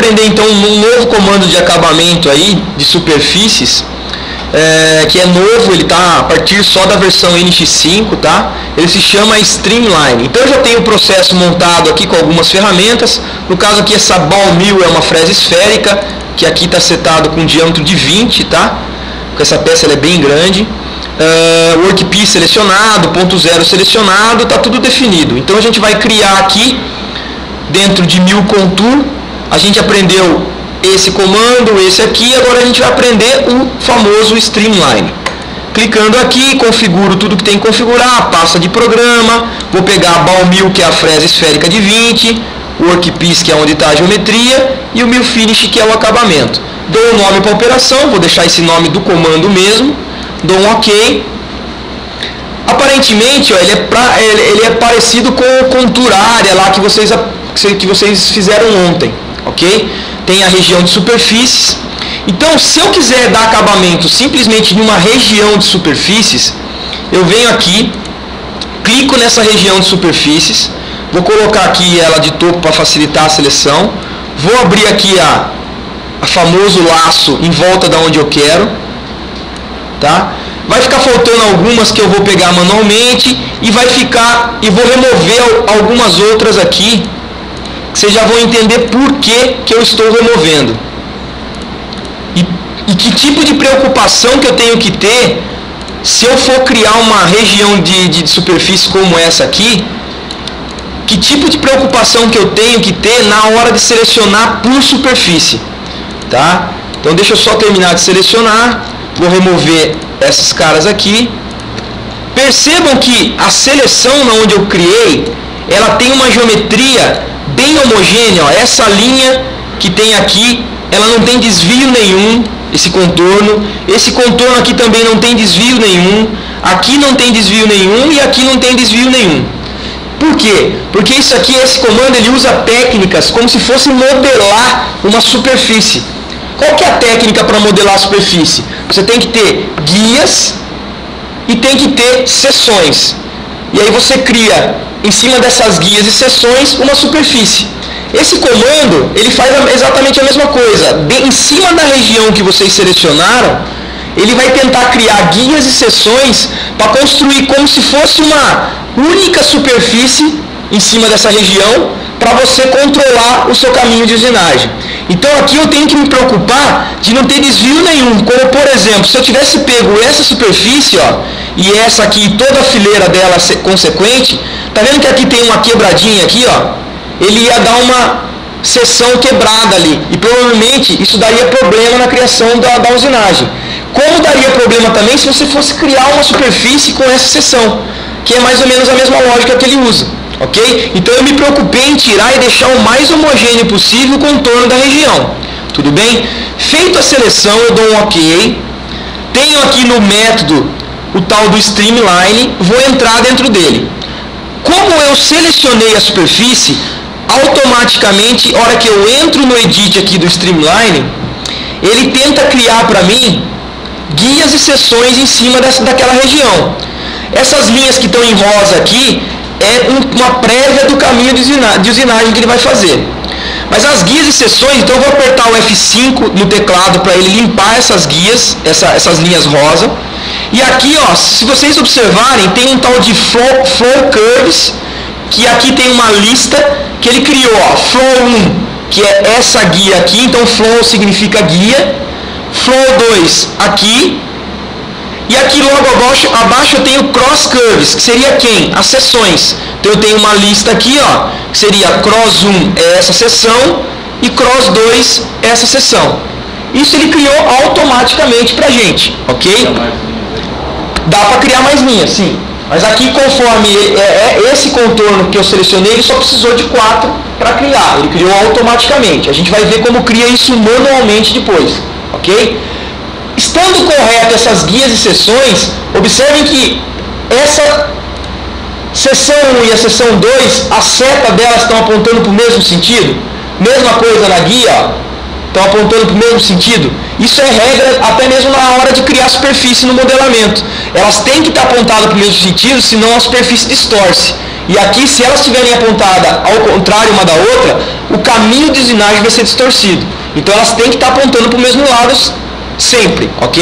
aprender então um novo comando de acabamento aí, de superfícies, que é novo, ele está a partir só da versão NX5, tá? Ele se chama Streamline. Então eu já tenho o processo montado aqui com algumas ferramentas. No caso aqui essa Ball Mill é uma fresa esférica, que aqui está setado com um diâmetro de 20, tá? Porque essa peça ela é bem grande. Workpiece selecionado, ponto zero selecionado, está tudo definido. Então a gente vai criar aqui, dentro de Mill Contour, a gente aprendeu esse comando, esse aqui, agora a gente vai aprender o famoso Streamline. Clicando aqui, configuro tudo que tem que configurar, pasta de programa, vou pegar a Ball Mill, que é a fresa esférica de 20, o Workpiece, que é onde está a geometria, e o Mill Finish, que é o acabamento. Dou um nome para a operação, vou deixar esse nome do comando mesmo, dou um OK. Aparentemente, ó, ele é parecido com o Contour Area lá que vocês fizeram ontem, ok? Tem a região de superfícies. Então, se eu quiser dar acabamento simplesmente em uma região de superfícies, eu venho aqui, clico nessa região de superfícies, vou colocar aqui ela de topo para facilitar a seleção, vou abrir aqui a famoso laço em volta da onde eu quero, tá? Vai ficar faltando algumas que eu vou pegar manualmente e vou remover algumas outras aqui. Vocês já vão entender por que eu estou removendo. E que tipo de preocupação que eu tenho que ter se eu for criar uma região de superfície como essa aqui. Que tipo de preocupação que eu tenho que ter na hora de selecionar por superfície. Tá? Então deixa eu só terminar de selecionar. Vou remover esses caras aqui. Percebam que a seleção onde eu criei, ela tem uma geometria bem homogênea, ó. Essa linha que tem aqui, ela não tem desvio nenhum, esse contorno aqui também não tem desvio nenhum, aqui não tem desvio nenhum e aqui não tem desvio nenhum. Por quê? Porque esse comando ele usa técnicas como se fosse modelar uma superfície. Qual que é a técnica para modelar a superfície? Você tem que ter guias e tem que ter seções. E aí você cria, em cima dessas guias e seções, uma superfície. Esse comando, ele faz exatamente a mesma coisa. Em cima da região que vocês selecionaram, ele vai tentar criar guias e seções para construir como se fosse uma única superfície em cima dessa região para você controlar o seu caminho de usinagem. Então aqui eu tenho que me preocupar de não ter desvio nenhum. Como por exemplo, se eu tivesse pego essa superfície, ó, e essa aqui, toda a fileira dela consequente, tá vendo que aqui tem uma quebradinha aqui, ó? Ele ia dar uma seção quebrada ali. E provavelmente isso daria problema na criação da usinagem. Como daria problema também se você fosse criar uma superfície com essa seção, que é mais ou menos a mesma lógica que ele usa. Ok? Então eu me preocupei em tirar e deixar o mais homogêneo possível o contorno da região. Tudo bem? Feita a seleção, eu dou um OK. Tenho aqui no método o tal do Streamline, vou entrar dentro dele. Como eu selecionei a superfície, automaticamente, na hora que eu entro no Edit aqui do Streamline, ele tenta criar para mim guias e seções em cima daquela região. Essas linhas que estão em rosa aqui é uma prévia do caminho de usinagem que ele vai fazer. Mas as guias e seções, então eu vou apertar o F5 no teclado para ele limpar essas guias, essas linhas rosa. E aqui, ó, se vocês observarem, tem um tal de Flow Curves, que aqui tem uma lista que ele criou, ó, Flow 1, que é essa guia aqui, então Flow significa guia, Flow 2 aqui, e aqui logo abaixo eu tenho Cross Curves, que seria quem? As seções. Então eu tenho uma lista aqui, ó, que seria Cross 1 é essa seção, e Cross 2 é essa seção. Isso ele criou automaticamente pra gente, ok? Dá para criar mais linhas, sim. Mas aqui, conforme esse contorno que eu selecionei, ele só precisou de 4 para criar. Ele criou automaticamente. A gente vai ver como cria isso manualmente depois, ok? Estando correto essas guias e seções, observem que essa seção 1 e a seção 2, a seta delas estão apontando para o mesmo sentido. Mesma coisa na guia, ó. Estão apontando para o mesmo sentido? Isso é regra até mesmo na hora de criar superfície no modelamento. Elas têm que estar apontadas para o mesmo sentido, senão a superfície distorce. E aqui, se elas estiverem apontadas ao contrário uma da outra, o caminho de usinagem vai ser distorcido. Então elas têm que estar apontando para o mesmo lado sempre, ok?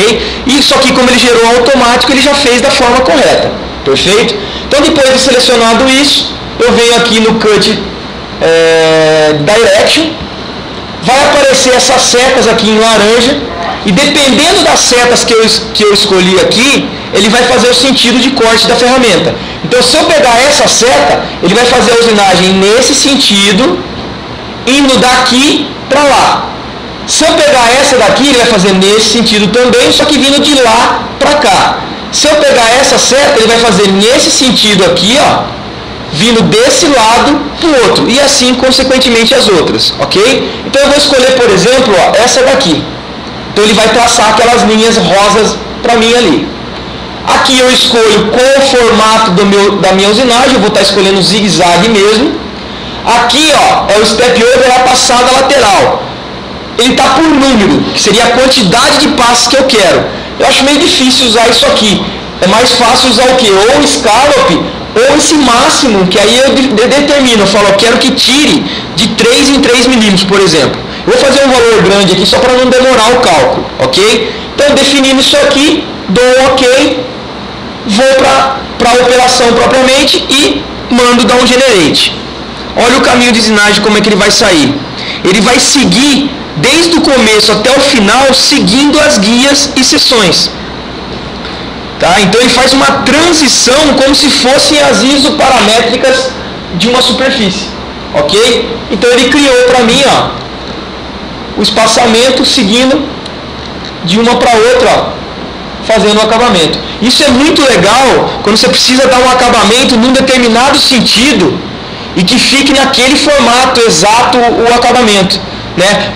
Isso aqui, como ele gerou automático, ele já fez da forma correta. Perfeito? Então, depois de selecionado isso, eu venho aqui no Cut Direction, vai aparecer essas setas aqui em laranja, e dependendo das setas que eu escolhi aqui, ele vai fazer o sentido de corte da ferramenta. Então, se eu pegar essa seta, ele vai fazer a usinagem nesse sentido, indo daqui para lá. Se eu pegar essa daqui, ele vai fazer nesse sentido também, só que vindo de lá para cá. Se eu pegar essa seta, ele vai fazer nesse sentido aqui, ó, vindo desse lado para o outro, e assim, consequentemente, as outras, ok? Então, eu vou escolher, por exemplo, ó, essa daqui. Então, ele vai traçar aquelas linhas rosas para mim ali. Aqui eu escolho qual o formato da minha usinagem, eu vou estar escolhendo zigue-zague mesmo. Aqui, ó, é o step over, a passada lateral. Ele está por número, que seria a quantidade de passos que eu quero. Eu acho meio difícil usar isso aqui. É mais fácil usar o quê? Ou o scallop, ou esse máximo, que aí eu determino. Eu falo, eu quero que tire de 3 em 3 milímetros, por exemplo. Eu vou fazer um valor grande aqui só para não demorar o cálculo, ok? Então, definindo isso aqui, dou um ok, vou para a operação propriamente e mando dar um generate. Olha o caminho de usinagem, como é que ele vai sair. Ele vai seguir desde o começo até o final, seguindo as guias e seções. Tá? Então ele faz uma transição como se fossem as isoparamétricas de uma superfície. Ok? Então ele criou para mim, ó, o espaçamento seguindo de uma para outra, ó, fazendo o acabamento. Isso é muito legal quando você precisa dar um acabamento num determinado sentido e que fique naquele formato exato o acabamento, né?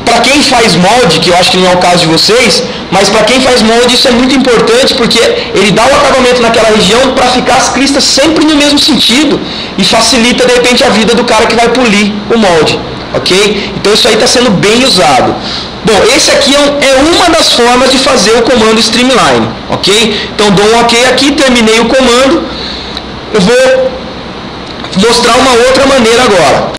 Para quem faz molde, que eu acho que não é o caso de vocês, mas para quem faz molde isso é muito importante, porque ele dá o acabamento naquela região para ficar as cristas sempre no mesmo sentido e facilita de repente a vida do cara que vai polir o molde, ok? Então isso aí está sendo bem usado. Bom, esse aqui é uma das formas de fazer o comando Streamline, ok? Então dou um ok aqui, terminei o comando, eu vou mostrar uma outra maneira agora.